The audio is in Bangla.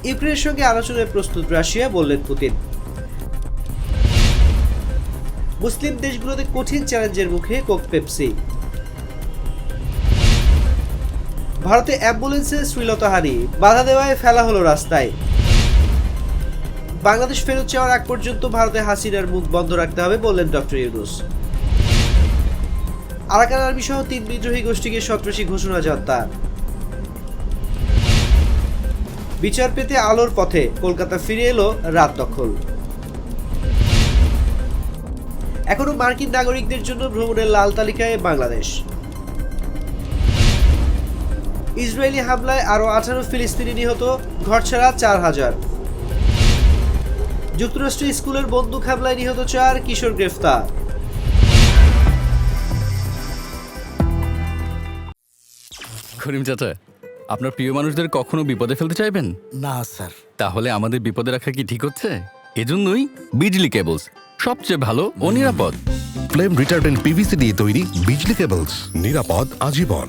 ইউক্রেনের সঙ্গে আলোচনায় প্রস্তুত রাশিয়া, বললেন পুতিন। মুসলিম দেশগুলোতে কঠিন চ্যালেঞ্জের মুখে কোক পেপসি। ভারতে অ্যাম্বুলেন্সে শ্লীলতাহানি, বাধা দেওয়ায় ফেলা হলো রাস্তায়। বাংলাদেশ ফেরত যাওয়ার আগ পর্যন্ত ভারতে হাসিনার মুখ বন্ধ রাখতে হবে, বললেন ডক্টর ইউনূস। আরাকান আর্মি সহ 3 বিদ্রোহী গোষ্ঠীকে সন্ত্রাসী ঘোষণা তার। বিচার পেতে আলোর পথে কলকাতা ফিরে এলো রাত দখল। এখনো মার্কিন নাগরিকদের জন্য ভ্রমণের লাল তালিকায় বাংলাদেশ। ইসরায়েলি হামলায় আরও 18 ফিলিস্তিনি নিহত, ঘরছাড়া 4000। যুক্তরাষ্ট্রে স্কুলের বন্দুক হামলায় নিহত 4, কিশোর গ্রেফতার। করিম চাচা, আপনার প্রিয় মানুষদের কখনো বিপদে ফেলতে চাইবেন না স্যার। তাহলে আমাদের বিপদে রাখা কি ঠিক হচ্ছে? এজন্যই বিজলি কেবলস সবচেয়ে ভালো ও নিরাপদ। ফ্লেম রিটার্ডেন্ট পিভিসি দিয়ে তৈরি বিজলি কেবলস, নিরাপদ আজীবন।